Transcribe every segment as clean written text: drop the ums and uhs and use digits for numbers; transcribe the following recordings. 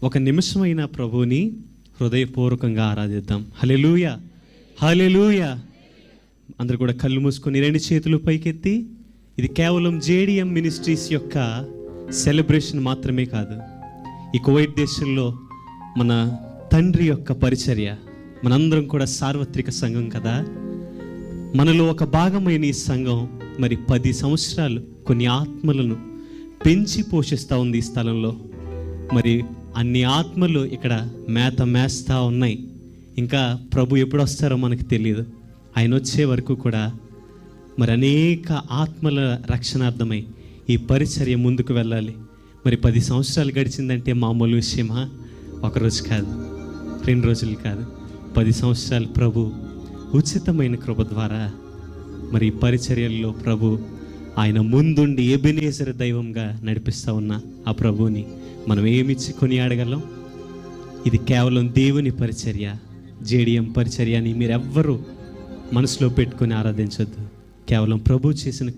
ఒక నిమిషమైన ప్రభువుని హృదయపూర్వకంగా ఆరాధిద్దాం. హల్లెలూయా, హల్లెలూయా. అందరూ కూడా కళ్ళు మూసుకొని 2 చేతులు పైకెత్తి, ఇది కేవలం జేడిఎం మినిస్ట్రీస్ యొక్క సెలబ్రేషన్ మాత్రమే కాదు. ఈ కువైట్ దేశంలో మన తండ్రి యొక్క పరిచర్య, మనందరం కూడా సార్వత్రిక సంఘం కదా. మనలో ఒక భాగమైన ఈ సంఘం మరి 10 సంవత్సరాలు కొన్ని ఆత్మలను పెంచి పోషిస్తూ ఉంది ఈ స్థలంలో. మరి అన్ని ఆత్మలు ఇక్కడ మేస్తా ఉన్నాయి. ఇంకా ప్రభు ఎప్పుడు వస్తారో మనకు తెలియదు. ఆయన వచ్చే వరకు కూడా మరి అనేక ఆత్మల రక్షణార్థమై ఈ పరిచర్య ముందుకు వెళ్ళాలి. మరి 10 సంవత్సరాలు గడిచిందంటే మామూలు విషయమా? ఒకరోజు కాదు, 2 రోజులు కాదు, 10 సంవత్సరాలు ప్రభు ఉచితమైన కృప ద్వారా మరి ఈ పరిచర్యల్లో ప్రభు ఆయన ముందుండి ఎబెనేజర్ దైవంగా నడిపిస్తూ ఉన్న ఆ ప్రభువుని మనం ఏమిచ్చి కొనియాడగలం? ఇది కేవలం దేవుని పరిచర్య, జేడిఎం పరిచర్య అని మీరెవ్వరూ మనసులో పెట్టుకొని ఆరాధించొద్దు. కేవలం ప్రభు చేసిన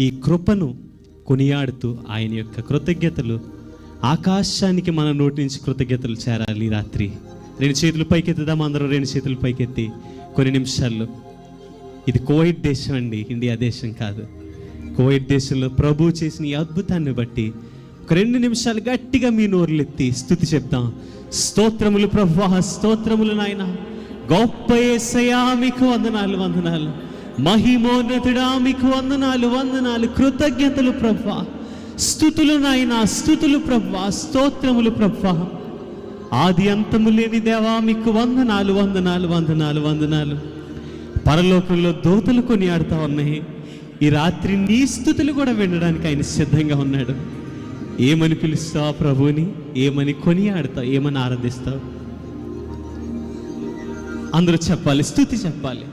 ఈ కృపను కొనియాడుతూ ఆయన యొక్క కృతజ్ఞతలు ఆకాశానికి మన నోటి నుంచి కృతజ్ఞతలు చేరాలి. రాత్రి 2 చేతులు పైకెత్తుదాం. అందరూ 2 చేతులు పైకెత్తి కొన్ని నిమిషాల్లో, ఇది కువైట్ దేశం అండి, ఇండియా దేశం కాదు. కువైట్ దేశంలో ప్రభు చేసిన ఈ అద్భుతాన్ని బట్టి ఒక 2 నిమిషాలు గట్టిగా మీ నోరులెత్తి స్తుతి చెప్తాం. స్తోత్రములు ప్రభువా, స్తోత్రములు నాయన, గొప్ప యేసయ్యా మీకు వందనాలు, వందనాలు. మహిమోన్నతుడా మీకు వందనాలు, వందనాలు. కృతజ్ఞతలు ప్రభువా, స్తుతులు నాయన, స్తుతులు ప్రభువా, స్తోత్రములు ప్రభువా. ఆది అంతము లేని దేవా మీకు వందనాలు, వందనాలు, వందనాలు, వందనాలు. పరలోకంలో దూతలు కొనియాడుతూ ఉన్నాయి. ఈ రాత్రి నీ స్తుతులు కూడా వినడానికి ఆయన సిద్ధంగా ఉన్నాడు. ఏమని పిలుస్తావు ప్రభువుని? ఏమని కొనియాడుతావు? ఏమని ఆరాధిస్తావు? అందరూ చెప్పాలి, స్తుతి చెప్పాలి,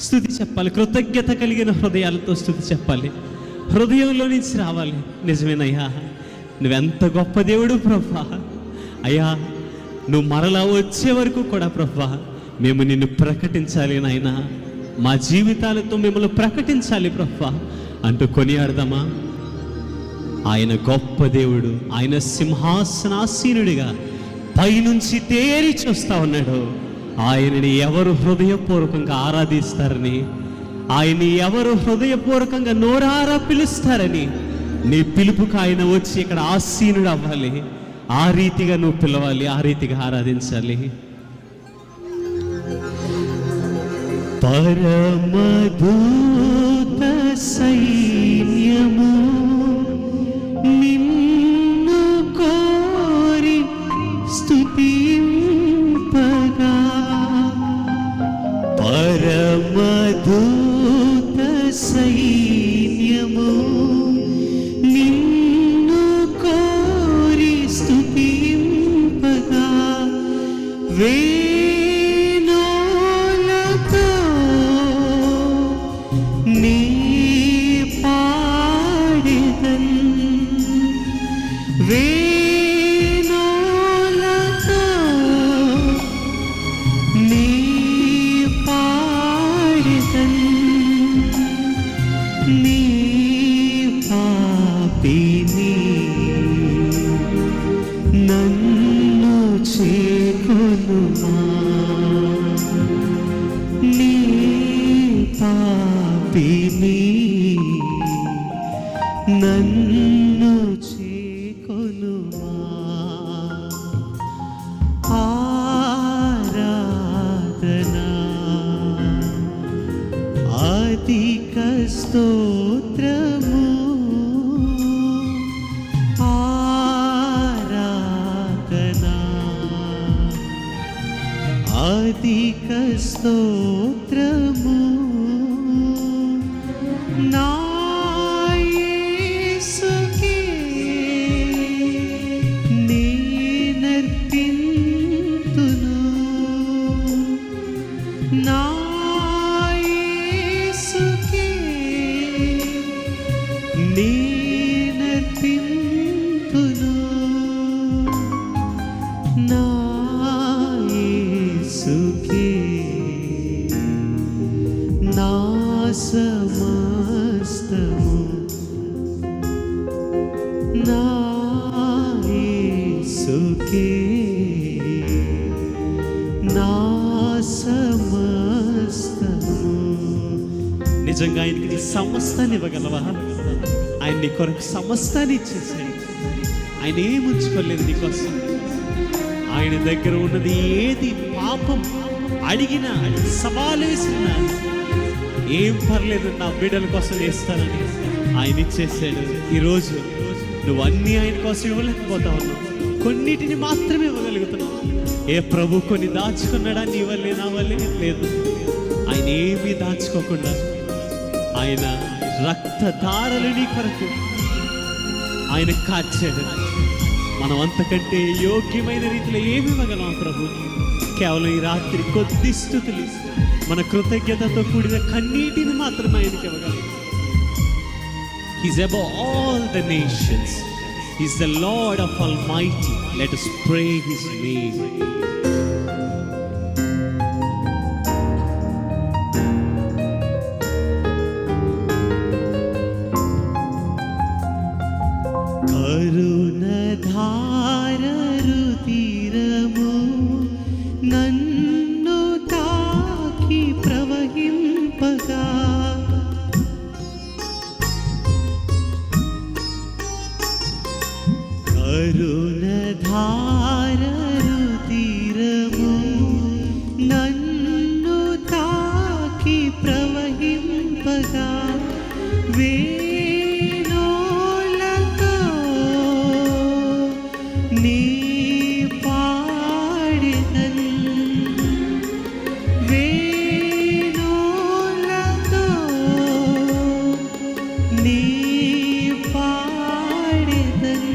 స్తుతి చెప్పాలి. కృతజ్ఞత కలిగిన హృదయాలతో స్తుతి చెప్పాలి. హృదయంలో నుంచి రావాలి. నిజమేనయ్యా, నువ్వెంత గొప్ప దేవుడు ప్రభా. అయ్యా, నువ్వు మరలా వచ్చే వరకు కూడా ప్రభా మేము నిన్ను ప్రకటించాలి నాయనా, మా జీవితాలతో మిమ్మల్ని ప్రకటించాలి ప్రభా అంటూ కొనియాడదామా? ఆయన గొప్ప దేవుడు. ఆయన సింహాసనాసీనుడిగా పైనుంచి తేరి చూస్తా ఉన్నాడు. ఆయనని ఎవరు హృదయపూర్వకంగా ఆరాధిస్తారని, ఆయన్ని ఎవరు హృదయపూర్వకంగా నోరారా పిలుస్తారని, నీ పిలుపుకు ఆయన వచ్చి ఇక్కడ ఆసీనుడు అవ్వాలి. ఆ రీతిగా నువ్వు పిలవాలి, ఆ రీతిగా ఆరాధించాలి. పరమదూత సైన్యము నిన్ను కోరి స్తుతింపగా, పరమదూత సైన్యము నిన్ను కోరి స్తుతింపగా, వేణులతో నీ పాడెదన్, వేణులతో నీ పాడెదన్, నీ పాపిని నన్ను చేకొనుమా, నీ పాపిని నన్ను చేకొనుమా. ఆరాధనా అధిక స్తోత్రము, ఆరాధనా అధిక స్తోత్రము నా యేసుకే నేనర్పింతును, నా యేసుకే నేనర్పింతును, నా యేసుకే నా సమస్త నీకే నా సమస్తము. నిజంగా ఆయనకి నీ సమస్తాన్ని ఇవ్వగలవా? ఆయన నీ కొరకు సమస్తాన్ని ఇచ్చేసాడు. ఆయన ఏం ఉంచుకోలేదు నీకోసం. ఆయన దగ్గర ఉన్నది ఏది పాపం అడిగినా, సవాలు వేసినా, ఏం పర్లేదు నా బిడ్డల కోసం చేస్తానని ఆయన ఇచ్చేసాడు. ఈరోజు నువ్వు అన్నీ ఆయన కోసం ఇవ్వలేకపోతా ఉన్నావు, కొన్నిటిని మాత్రమే ఇవ్వగలుగుతున్నావు. ఏ ప్రభు కొన్ని దాచుకున్నాడా? నీ వల్లే నా వల్లే లేదు. ఆయన ఏమీ దాచుకోకుండా ఆయన రక్తధారలు నీ కొరకు ఆయన కార్చాడు. మనం అంతకంటే యోగ్యమైన రీతిలో ఏమి ఇవ్వగలం ప్రభు? కేవలం ఈ రాత్రి కొద్ది స్తుతులు, మన కృతజ్ఞతతో కూడిన కన్నీటిని మాత్రమే ఆయనకి ఇవ్వగలం. He's above all the nations. He's the Lord of Almighty. Let us pray His name. కరుణధారరు తీరము నన్ను తాకి ప్రవహింపగా, కరుణధారరు తీరము నన్ను తాకి ప్రవహింపగా, వేణోలతో నీ పాడెదన్, వేణోలతో నీ పాడెదన్,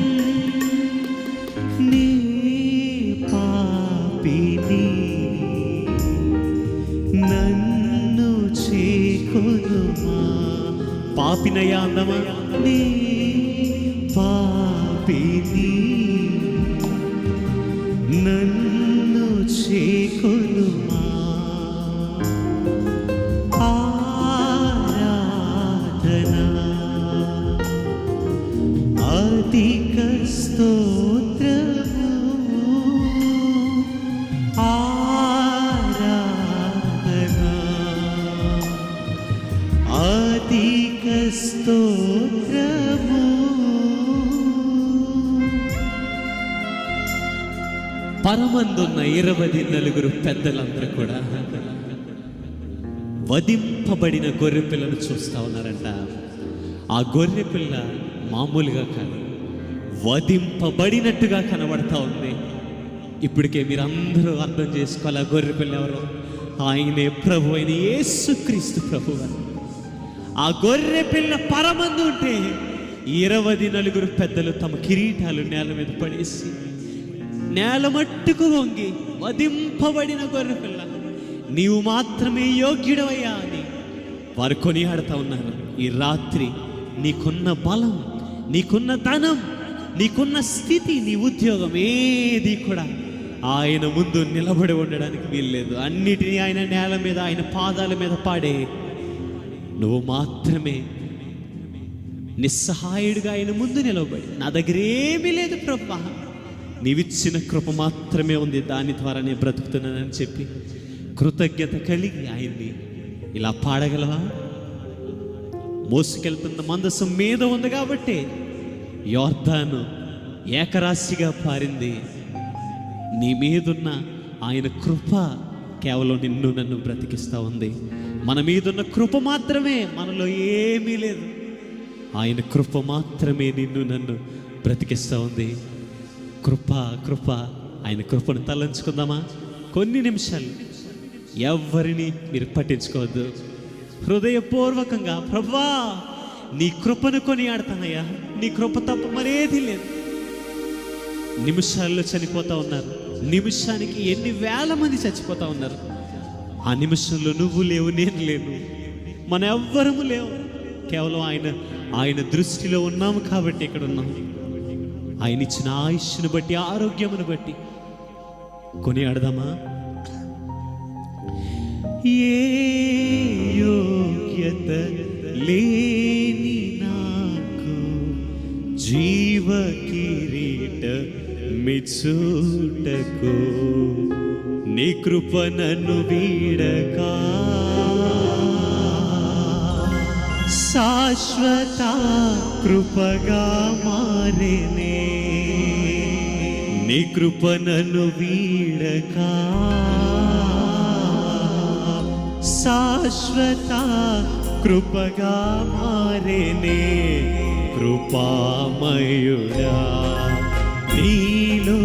నీ పాపిని నన్ను చేకొనుమా. పాపినయ్యా అందమా? నీ పాపిని నన్ను చేకొనుమా. ఆరాధనా అధిక స్తోత్రము, ఆరాధనా అధిక స్తోత్రము. పరమందున్న 24 పెద్దలందరూ కూడా వధింపబడిన గొర్రె పిల్లను చూస్తూ ఉన్నారంట. ఆ గొర్రె పిల్ల మామూలుగా కాదు, వధింపబడినట్టుగా కనబడతా ఉంది. ఇప్పటికే మీరు అందరూ అర్థం చేసుకోవాలి, ఆ గొర్రె పిల్ల ఎవరు? ఆయనే ప్రభు అయిన యేసుక్రీస్తు ప్రభు. ఆ గొర్రె పిల్ల పరమందు ఉంటే 24 పెద్దలు తమ కిరీటాలు నేల మీద పడేసి నేల మట్టుకు వంగి, వధింపబడిన గొర్రె పిల్ల నీవు మాత్రమే యోగ్యుడవయ్యా అని వారు కొనియాడుతూ ఉన్నారు. ఈ రాత్రి నీకున్న బలం, నీకున్న ధనం, నీకున్న స్థితి, నీ ఉద్యోగం ఏది కూడా ఆయన ముందు నిలబడి ఉండడానికి వీల్లేదు. అన్నిటినీ ఆయన నేల మీద, ఆయన పాదాల మీద పాడే నువ్వు మాత్రమే నిస్సహాయుడిగా ఆయన ముందు నిలబడి, నా దగ్గర ఏమీ లేదు ప్రభా, నీవిచ్చిన కృప మాత్రమే ఉంది, దాని ద్వారా నేను బ్రతుకుతున్నానని చెప్పి కృతజ్ఞత కలిగి ఆయన్ని ఇలా పాడగలవా? మోసుకెళ్తున్న మందసం మీద ఉంది కాబట్టి యోర్దాను ఏకరాశిగా పారింది. నీ మీదున్న ఆయన కృప కేవలం నిన్ను నన్ను బ్రతికిస్తూ ఉంది. మన మీదున్న కృప మాత్రమే, మనలో ఏమీ లేదు. ఆయన కృప మాత్రమే నిన్ను నన్ను బ్రతికిస్తూ ఉంది. కృప కృప, ఆయన కృపను తలంచుకుందామా? కొన్ని నిమిషాలు ఎవరిని మీరు పట్టించుకోవద్దు. హృదయపూర్వకంగా ప్రభువా నీ కృపను కొనియాడతానయ్యా, నీ కృప తప్ప మరేది లేదు. నిమిషాల్లో చనిపోతూ ఉన్నారు, నిమిషానికి ఎన్ని వేల మంది చచ్చిపోతూ ఉన్నారు. ఆ నిమిషంలో నువ్వు లేవు, నేను లేను, మన ఎవ్వరము లేవు. కేవలం ఆయన దృష్టిలో ఉన్నాము కాబట్టి ఇక్కడ ఉన్నాము. ఆయన ఇచ్చిన ఆయుష్ను బట్టి, ఆరోగ్యమును బట్టి కొనియాడదామా? ఏ యోగ్యత లేని నాకు జీవ కిరీట జయమిచ్చుటకు నీ కృప నన్ను వీడక శాశ్వత కృపగా మారేనే నీ కృప నన్ను వీడక శాశ్వత కృపగా మారేనే కృపామయుడా నీలో